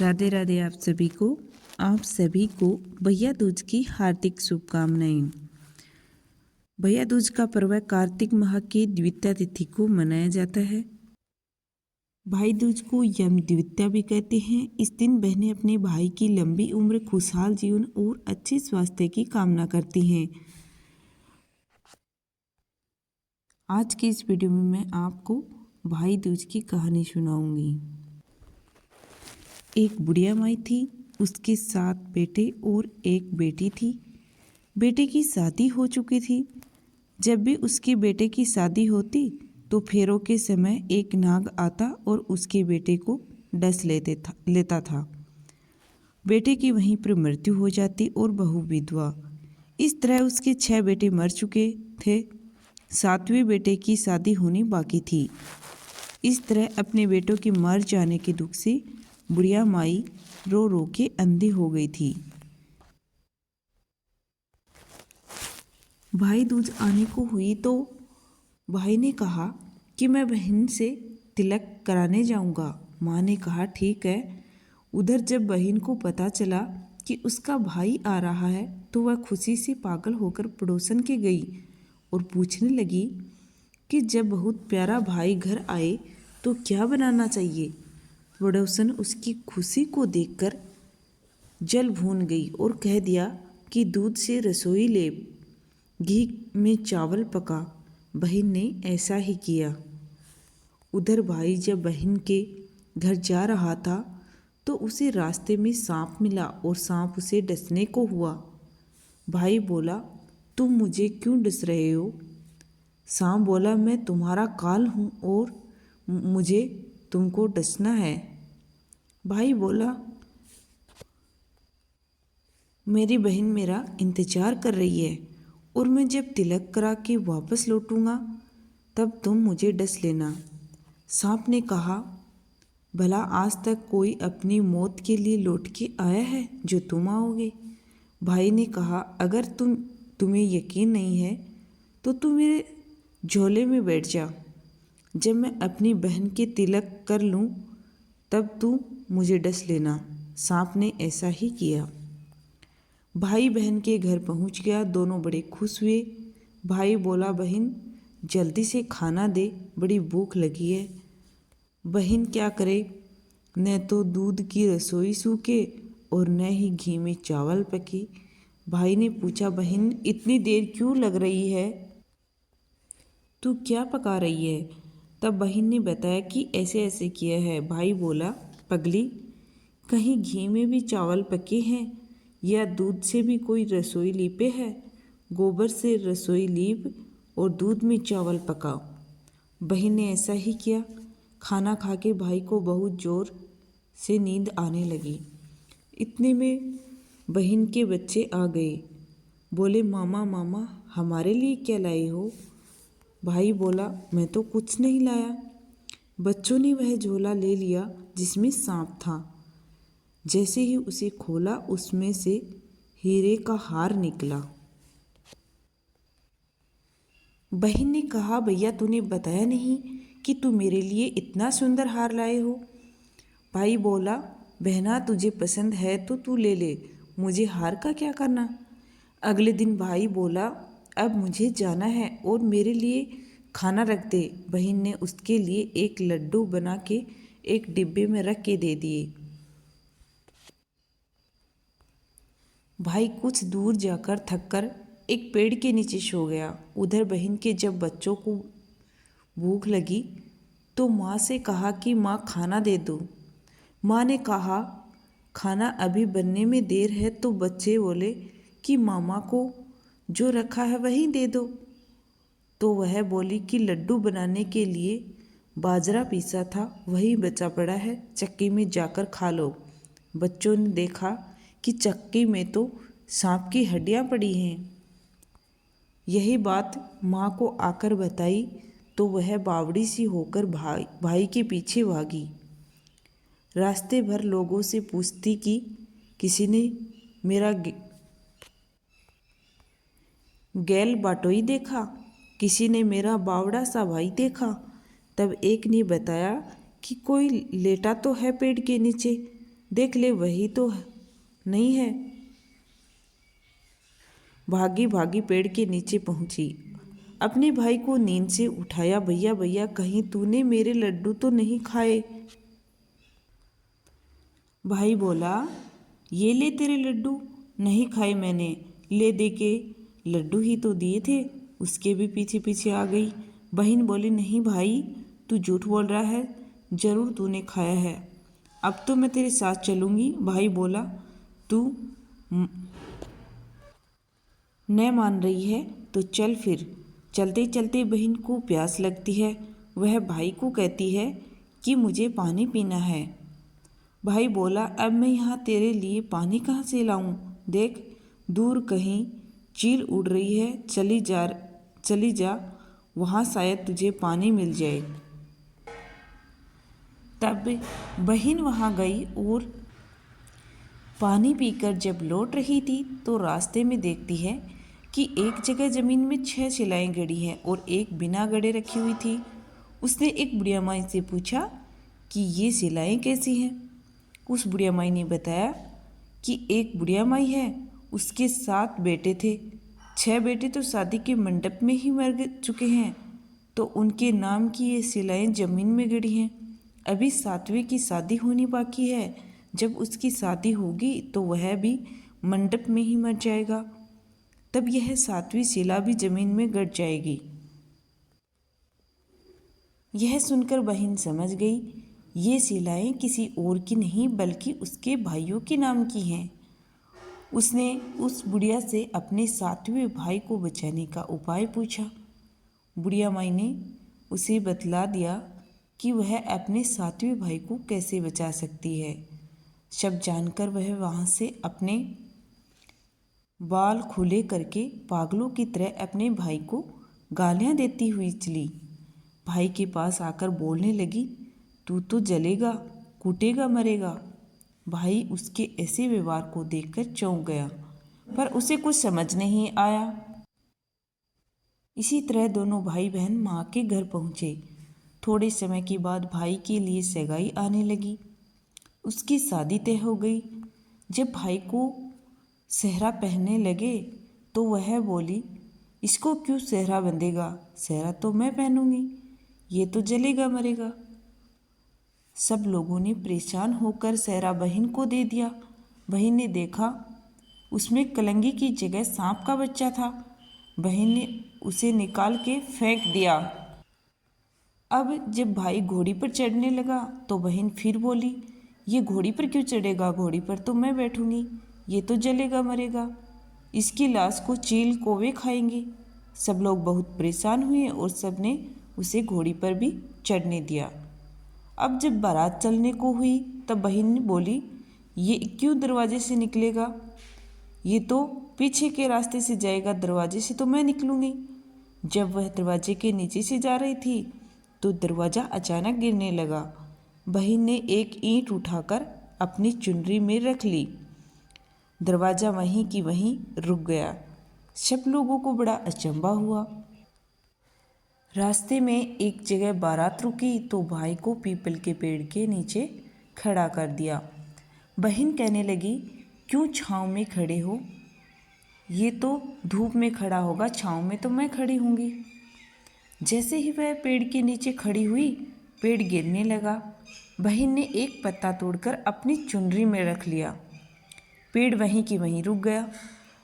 राधे राधे आप सभी को भैया दूज की हार्दिक शुभकामनाएं। भैया दूज का पर्व कार्तिक माह की द्वितीया तिथि को मनाया जाता है। भाई दूज को यम द्वितीया भी कहते हैं। इस दिन बहनें अपने भाई की लंबी उम्र, खुशहाल जीवन और अच्छे स्वास्थ्य की कामना करती हैं। आज की इस वीडियो में मैं आपको भाई दूज की कहानी सुनाऊंगी। एक बुढ़िया माई थी, उसके 7 बेटे और एक बेटी थी। बेटे की शादी हो चुकी थी। जब भी उसके बेटे की शादी होती तो फेरों के समय एक नाग आता और उसके बेटे को डस लेता था। बेटे की वहीं पर मृत्यु हो जाती और बहू विधवा। इस तरह उसके 6 बेटे मर चुके थे। 7वें बेटे की शादी होनी बाकी थी। इस तरह अपने बेटों के मर जाने के दुख से बुढ़िया माई रो रो के अंधी हो गई थी। भाई दूज आने को हुई तो भाई ने कहा कि मैं बहन से तिलक कराने जाऊंगा। माँ ने कहा ठीक है। उधर जब बहन को पता चला कि उसका भाई आ रहा है तो वह खुशी से पागल होकर पड़ोसन के गई और पूछने लगी कि जब बहुत प्यारा भाई घर आए तो क्या बनाना चाहिए। पड़ोसन उसकी खुशी को देखकर जल भून गई और कह दिया कि दूध से रसोई ले, घी में चावल पका। बहन ने ऐसा ही किया। उधर भाई जब बहन के घर जा रहा था तो उसे रास्ते में सांप मिला और सांप उसे डसने को हुआ। भाई बोला, तुम मुझे क्यों डस रहे हो? सांप बोला, मैं तुम्हारा काल हूँ और मुझे तुमको डसना है। भाई बोला, मेरी बहन मेरा इंतजार कर रही है और मैं जब तिलक करा के वापस लौटूंगा तब तुम मुझे डस लेना। सांप ने कहा, भला आज तक कोई अपनी मौत के लिए लौट के आया है जो तुम आओगे? भाई ने कहा, अगर तुम्हें यकीन नहीं है तो तुम मेरे झोले में बैठ जा। जब मैं अपनी बहन के तिलक कर लूँ तब तू मुझे डस लेना। सांप ने ऐसा ही किया। भाई बहन के घर पहुंच गया। दोनों बड़े खुश हुए। भाई बोला, बहन जल्दी से खाना दे, बड़ी भूख लगी है। बहन क्या करे, न तो दूध की रसोई सूखे और न ही घी में चावल पके। भाई ने पूछा, बहन इतनी देर क्यों लग रही है? तू क्या पका रही है? तब बहन ने बताया कि ऐसे ऐसे किया है। भाई बोला, पगली, कहीं घी में भी चावल पके हैं या दूध से भी कोई रसोई लीपे है? गोबर से रसोई लीप और दूध में चावल पकाओ। बहन ने ऐसा ही किया। खाना खा के भाई को बहुत जोर से नींद आने लगी। इतने में बहन के बच्चे आ गए। बोले, मामा मामा हमारे लिए क्या लाए हो? भाई बोला, मैं तो कुछ नहीं लाया। बच्चों ने वह झोला ले लिया जिसमें सांप था। जैसे ही उसे खोला उसमें से हीरे का हार निकला। बहन ने कहा, भैया तूने बताया नहीं कि तू मेरे लिए इतना सुंदर हार लाए हो। भाई बोला, बहना तुझे पसंद है तो तू ले ले, मुझे हार का क्या करना। अगले दिन भाई बोला, अब मुझे जाना है और मेरे लिए खाना रख दे। बहन ने उसके लिए एक लड्डू बना के एक डिब्बे में रख के दे दिए। भाई कुछ दूर जाकर थककर एक पेड़ के नीचे सो गया। उधर बहन के जब बच्चों को भूख लगी तो माँ से कहा कि माँ खाना दे दो। माँ ने कहा, खाना अभी बनने में देर है। तो बच्चे बोले कि मामा को जो रखा है वही दे दो। तो वह बोली कि लड्डू बनाने के लिए बाजरा पीसा था वही बचा पड़ा है, चक्की में जाकर खा लो। बच्चों ने देखा कि चक्की में तो सांप की हड्डियां पड़ी हैं। यही बात माँ को आकर बताई तो वह बावड़ी सी होकर भाई के पीछे भागी। रास्ते भर लोगों से पूछती कि किसी ने मेरा गैल बाटोई देखा, किसी ने मेरा बावड़ा सा भाई देखा। तब एक ने बताया कि कोई लेटा तो है पेड़ के नीचे। देख ले वही तो नहीं है। भागी भागी पेड़ के नीचे पहुंची, अपने भाई को नींद से उठाया। भैया भैया कहीं तूने मेरे लड्डू तो नहीं खाए? भाई बोला, ये ले तेरे लड्डू। नहीं खाए मैंने, ले दे के लड्डू ही तो दिए थे। उसके भी पीछे पीछे आ गई। बहन बोली, नहीं भाई तू झूठ बोल रहा है, जरूर तूने खाया है। अब तो मैं तेरे साथ चलूँगी। भाई बोला, तू न मान रही है तो चल फिर। चलते चलते बहन को प्यास लगती है। वह भाई को कहती है कि मुझे पानी पीना है। भाई बोला, अब मैं यहाँ तेरे लिए पानी कहाँ से लाऊं? देख दूर कहीं चील उड़ रही है, चली जा, वहाँ शायद तुझे पानी मिल जाए। तब बहन वहाँ गई और पानी पीकर जब लौट रही थी तो रास्ते में देखती है कि एक जगह ज़मीन में 6 शिलाएँ गड़ी हैं और एक बिना गड़े रखी हुई थी। उसने एक बुढ़िया माई से पूछा कि ये शिलाएँ कैसी हैं? उस बुढ़िया माई ने बताया कि एक बुढ़िया माई है, उसके 7 बेटे थे। 6 बेटे तो शादी के मंडप में ही मर चुके हैं, तो उनके नाम की ये शिलाएँ ज़मीन में गड़ी हैं। अभी 7वें की शादी होनी बाकी है। जब उसकी शादी होगी तो वह भी मंडप में ही मर जाएगा, तब यह 7वीं शिला भी जमीन में गड़ जाएगी। यह सुनकर बहन समझ गई, ये शिलाएं किसी और की नहीं बल्कि उसके भाइयों के नाम की हैं। उसने उस बुढ़िया से अपने 7वें भाई को बचाने का उपाय पूछा। बुढ़िया माई ने उसे बतला दिया कि वह अपने 7वें भाई को कैसे बचा सकती है। सब जानकर वह वहाँ से अपने बाल खुले करके पागलों की तरह अपने भाई को गालियाँ देती हुई चली। भाई के पास आकर बोलने लगी, तू तो जलेगा, कूटेगा, मरेगा। भाई उसके ऐसे व्यवहार को देखकर चौंक गया, पर उसे कुछ समझ नहीं आया। इसी तरह दोनों भाई बहन माँ के घर पहुँचे। थोड़े समय के बाद भाई के लिए सगाई आने लगी। उसकी शादी तय हो गई। जब भाई को सेहरा पहनने लगे तो वह बोली, इसको क्यों सेहरा बंधेगा? सेहरा तो मैं पहनूंगी, ये तो जलेगा मरेगा। सब लोगों ने परेशान होकर सेहरा बहन को दे दिया। बहन ने देखा उसमें कलंगी की जगह सांप का बच्चा था। बहन ने उसे निकाल के फेंक दिया। अब जब भाई घोड़ी पर चढ़ने लगा तो बहन फिर बोली, ये घोड़ी पर क्यों चढ़ेगा? घोड़ी पर तो मैं बैठूंगी, ये तो जलेगा मरेगा। इसकी लाश को चील कौवे खाएंगे। सब लोग बहुत परेशान हुए और सब ने उसे घोड़ी पर भी चढ़ने दिया। अब जब बारात चलने को हुई तब बहन बोली, ये क्यों दरवाजे से निकलेगा? ये तो पीछे के रास्ते से जाएगा, दरवाजे से तो मैं निकलूंगी। जब वह दरवाजे के नीचे से जा रही थी तो दरवाज़ा अचानक गिरने लगा। बहन ने एक ईंट उठाकर अपनी चुनरी में रख ली। दरवाज़ा वहीं की वहीं रुक गया। सब लोगों को बड़ा अचंभा हुआ। रास्ते में एक जगह बारात रुकी तो भाई को पीपल के पेड़ के नीचे खड़ा कर दिया। बहन कहने लगी, क्यों छाँव में खड़े हो? ये तो धूप में खड़ा होगा, छाँव में तो मैं खड़ी होंगी। जैसे ही वह पेड़ के नीचे खड़ी हुई, पेड़ गिरने लगा। बहन ने एक पत्ता तोड़कर अपनी चुनरी में रख लिया। पेड़ वहीं की वहीं रुक गया।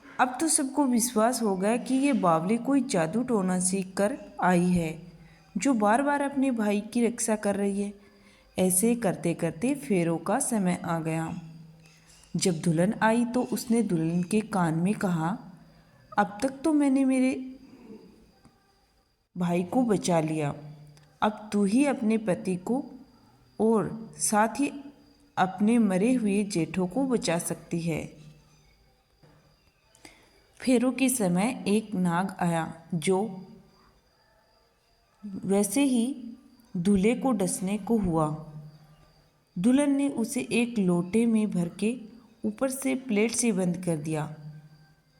अब तो सबको विश्वास हो गया कि ये बावली कोई जादू टोना सीख कर आई है, जो बार बार अपने भाई की रक्षा कर रही है। ऐसे करते करते फेरों का समय आ गया। जब दुल्हन आई तो उसने दुल्हन के कान में कहा, अब तक तो मैंने मेरे भाई को बचा लिया, अब तू ही अपने पति को और साथ ही अपने मरे हुए जेठों को बचा सकती है। फेरों के समय एक नाग आया जो वैसे ही दूल्हे को डसने को हुआ। दुल्हन ने उसे एक लोटे में भर के ऊपर से प्लेट से बंद कर दिया।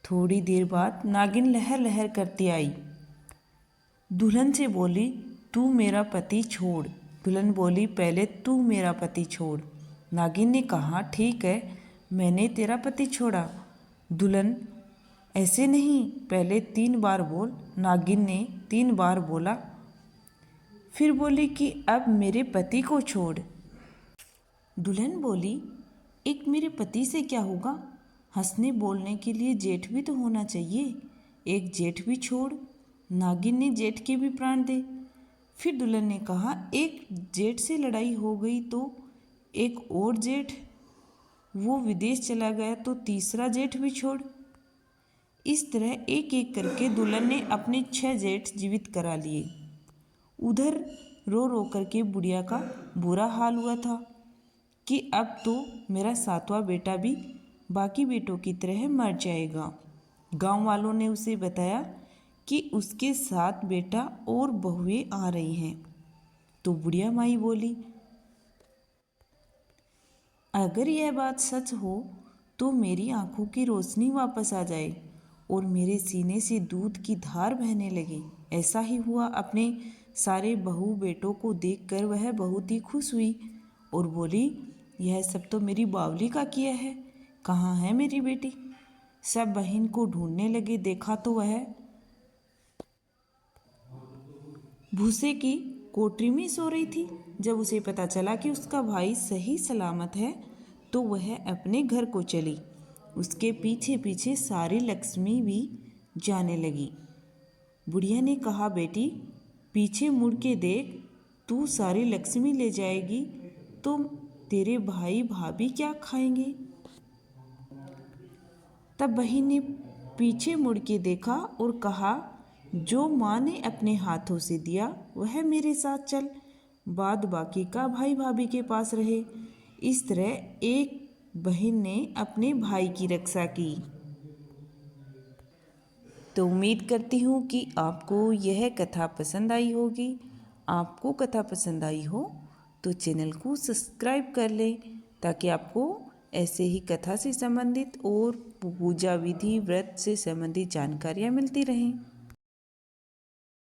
थोड़ी देर बाद नागिन लहर लहर करती आई। दुल्हन से बोली, तू मेरा पति छोड़। दुल्हन बोली, पहले तू मेरा पति छोड़। नागिन ने कहा, ठीक है, मैंने तेरा पति छोड़ा। दुल्हन, ऐसे नहीं, पहले 3 बार बोल। नागिन ने 3 बार बोला। फिर बोली कि अब मेरे पति को छोड़। दुल्हन बोली, एक मेरे पति से क्या होगा? हंसने बोलने के लिए जेठ भी तो होना चाहिए। एक जेठ भी छोड़। नागिन ने जेठ के भी प्राण दे। फिर दुल्हन ने कहा, एक जेठ से लड़ाई हो गई तो एक और जेठ, वो विदेश चला गया तो तीसरा जेठ भी छोड़। इस तरह एक एक करके दुल्हन ने अपने 6 जेठ जीवित करा लिए। उधर रो रो करके बुढ़िया का बुरा हाल हुआ था कि अब तो मेरा 7वां बेटा भी बाकी बेटों की तरह मर जाएगा। गांव वालों ने उसे बताया कि उसके 7 बेटा और बहुएं आ रही हैं। तो बुढ़िया माई बोली, अगर यह बात सच हो तो मेरी आंखों की रोशनी वापस आ जाए और मेरे सीने से दूध की धार बहने लगे। ऐसा ही हुआ। अपने सारे बहू बेटों को देखकर वह बहुत ही खुश हुई और बोली, यह सब तो मेरी बावली का किया है। कहाँ है मेरी बेटी? सब बहन को ढूंढने लगे। देखा तो वह भूसे की कोठरी में सो रही थी। जब उसे पता चला कि उसका भाई सही सलामत है तो वह अपने घर को चली। उसके पीछे पीछे सारी लक्ष्मी भी जाने लगी। बुढ़िया ने कहा, बेटी पीछे मुड़ के देख, तू सारी लक्ष्मी ले जाएगी तो तेरे भाई भाभी क्या खाएंगे? तब बहन ने पीछे मुड़ के देखा और कहा, जो माँ ने अपने हाथों से दिया वह मेरे साथ चल, बाद बाकी का भाई भाभी के पास रहे। इस तरह एक बहन ने अपने भाई की रक्षा की। तो उम्मीद करती हूँ कि आपको यह कथा पसंद आई होगी। आपको कथा पसंद आई हो तो चैनल को सब्सक्राइब कर लें ताकि आपको ऐसे ही कथा से संबंधित और पूजा विधि व्रत से संबंधित जानकारियाँ मिलती रहें।